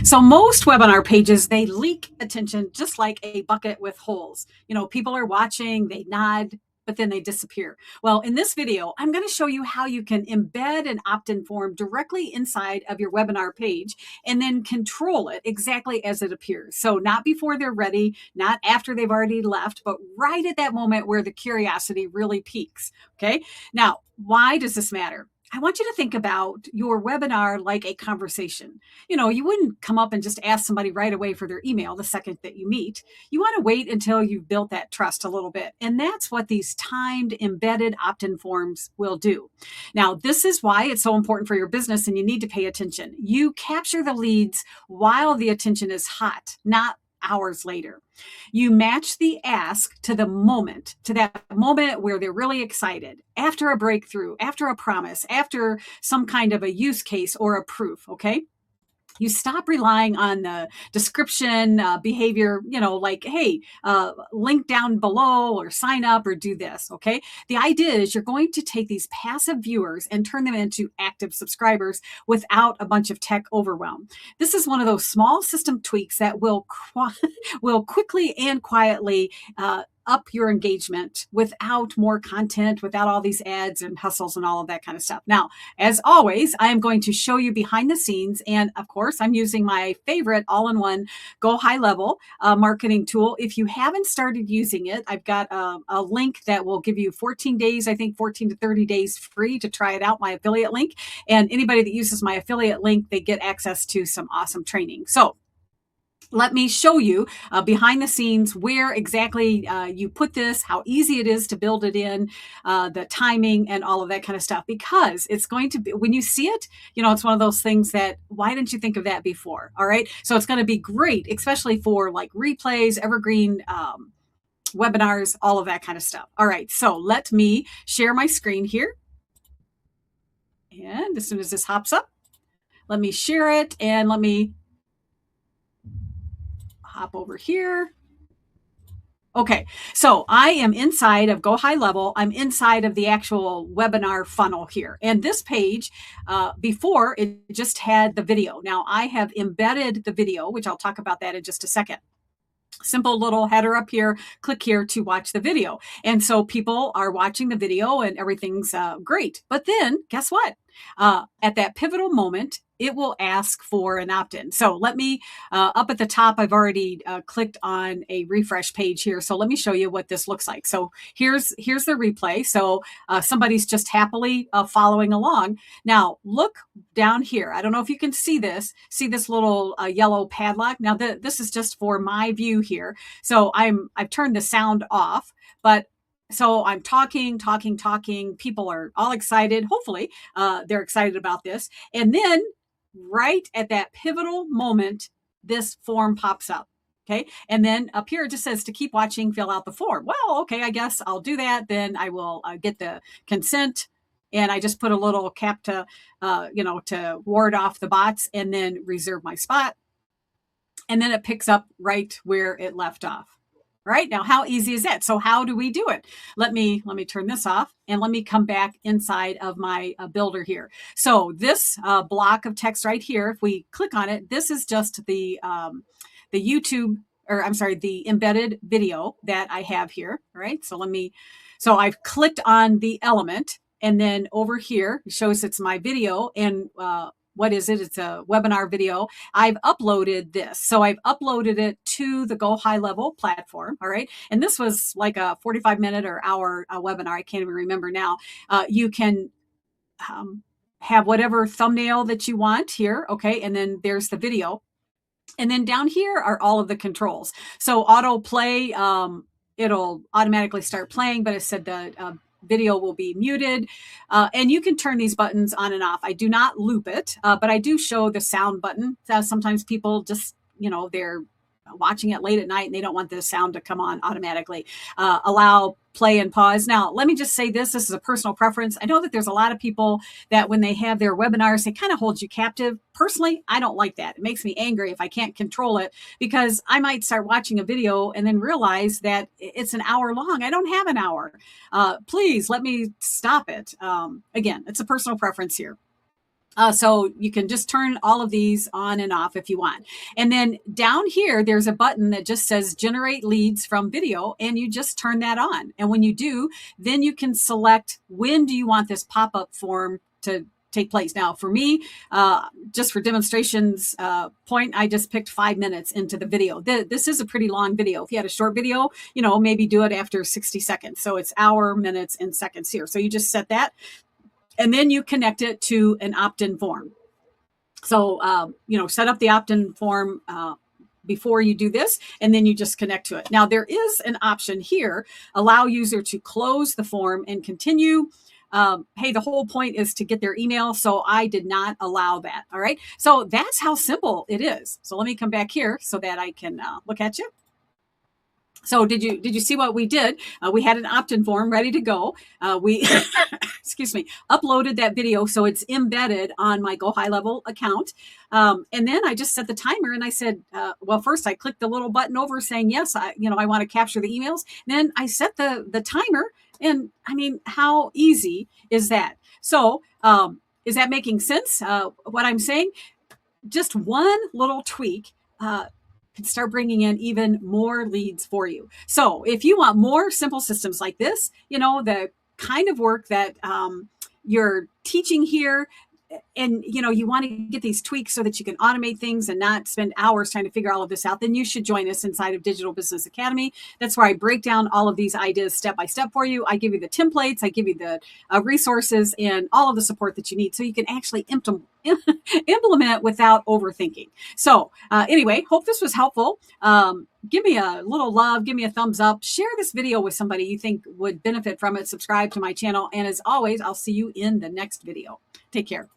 So most webinar pages, they leak attention just like a bucket with holes. People are watching, they nod, but then they disappear. Well, in this video, I'm going to show you how you can embed an opt-in form directly inside of your webinar page and then control it exactly as it appears. So not before they're ready, not after they've already left, but right at that moment where the curiosity really peaks. Okay. Now, why does this matter? I want you to think about your webinar like a conversation. You wouldn't come up and just ask somebody right away for their email the second that you meet. You want to wait until you've built that trust a little bit. And that's what these timed embedded opt-in forms will do. Now, this is why it's so important for your business and you need to pay attention. You capture the leads while the attention is hot, not hours later. You match the ask to that moment where they're really excited, after a breakthrough, after a promise, after some kind of a use case or a proof, okay? You stop relying on the description behavior, like, hey, link down below or sign up or do this. Okay. The idea is you're going to take these passive viewers and turn them into active subscribers without a bunch of tech overwhelm. This is one of those small system tweaks that will quickly and quietly up your engagement without more content, without all these ads and hustles and all of that kind of stuff. Now, as always, I am going to show you behind the scenes. And of course, I'm using my favorite all-in-one GoHighLevel marketing tool. If you haven't started using it, I've got a link that will give you 14 days, I think 14 to 30 days free to try it out, my affiliate link. And anybody that uses my affiliate link, they get access to some awesome training. So let me show you behind the scenes where exactly you put this, how easy it is to build it in, the timing and all of that kind of stuff, because it's going to be, when you see it, it's one of those things that, why didn't you think of that before? All right. So it's going to be great, especially for like replays, evergreen webinars, all of that kind of stuff. All right. So let me share my screen here. And as soon as this hops up, let me share it and let me hop over here. Okay, so I am inside of GoHighLevel. I'm inside of the actual webinar funnel here. And this page, before, it just had the video. Now I have embedded the video, which I'll talk about that in just a second. Simple little header up here, click here to watch the video. And so people are watching the video and everything's great. But then guess what? At that pivotal moment, it will ask for an opt-in. So let me, up at the top, I've already clicked on a refresh page here. So let me show you what this looks like. So here's the replay. So somebody's just happily following along. Now look down here. I don't know if you can see this little yellow padlock. Now this is just for my view here. So I've turned the sound off, but so I'm talking. People are all excited. Hopefully, they're excited about this. And then right at that pivotal moment, this form pops up. Okay. And then up here, it just says to keep watching, fill out the form. Well, okay, I guess I'll do that. Then I will get the consent. And I just put a little cap to, to ward off the bots and then reserve my spot. And then it picks up right where it left off. Right now, how easy is that? So how do we do it? Let me turn this off and let me come back inside of my builder here. So this block of text right here, if we click on it, this is just the YouTube, or I'm sorry, the embedded video that I have here. All right. So I've clicked on the element, and then over here it shows it's my video, and what is it? It's a webinar video. I've uploaded this. So I've uploaded it to the GoHighLevel platform. All right. And this was like a 45-minute or hour webinar. I can't even remember now. You can have whatever thumbnail that you want here. Okay. And then there's the video. And then down here are all of the controls. So auto play, it'll automatically start playing, but it said the video will be muted, and you can turn these buttons on and off. I do not loop it, but I do show the sound button. Sometimes people just, they're watching it late at night and they don't want the sound to come on automatically. Allow play and pause. Now, let me just say this is a personal preference. I know that there's a lot of people that when they have their webinars, they kind of hold you captive. Personally, I don't like that. It makes me angry if I can't control it, because I might start watching a video and then realize that it's an hour long. I don't have an hour. Please let me stop it. Again, it's a personal preference here. So you can just turn all of these on and off if you want. And then down here, there's a button that just says generate leads from video, and you just turn that on. And when you do, then you can select when do you want this pop-up form to take place. Now, for me, just for demonstrations point, I just picked 5 minutes into the video. This is a pretty long video. If you had a short video, maybe do it after 60 seconds. So it's hour, minutes, and seconds here. So you just set that. And then you connect it to an opt-in form. So, set up the opt-in form before you do this, and then you just connect to it. Now, there is an option here, allow user to close the form and continue. Hey, the whole point is to get their email, so I did not allow that. All right. So that's how simple it is. So let me come back here so that I can look at you. So did you see what we did? We had an opt-in form ready to go. We, excuse me, uploaded that video so it's embedded on my GoHighLevel account. And then I just set the timer and I said, well, first I clicked the little button over saying, yes, I want to capture the emails. Then I set the timer, and I mean, how easy is that? So is that making sense? What I'm saying? Just one little tweak can start bringing in even more leads for you. So if you want more simple systems like this, the kind of work that you're teaching here, and you want to get these tweaks so that you can automate things and not spend hours trying to figure all of this out, then you should join us inside of Digital Business Academy. That's where I break down all of these ideas step by step for you. I give you the templates, I give you the resources, and all of the support that you need so you can actually implement without overthinking. So anyway, hope this was helpful. Give me a little love, give me a thumbs up, share this video with somebody you think would benefit from it, subscribe to my channel, and as always, I'll see you in the next video. Take care.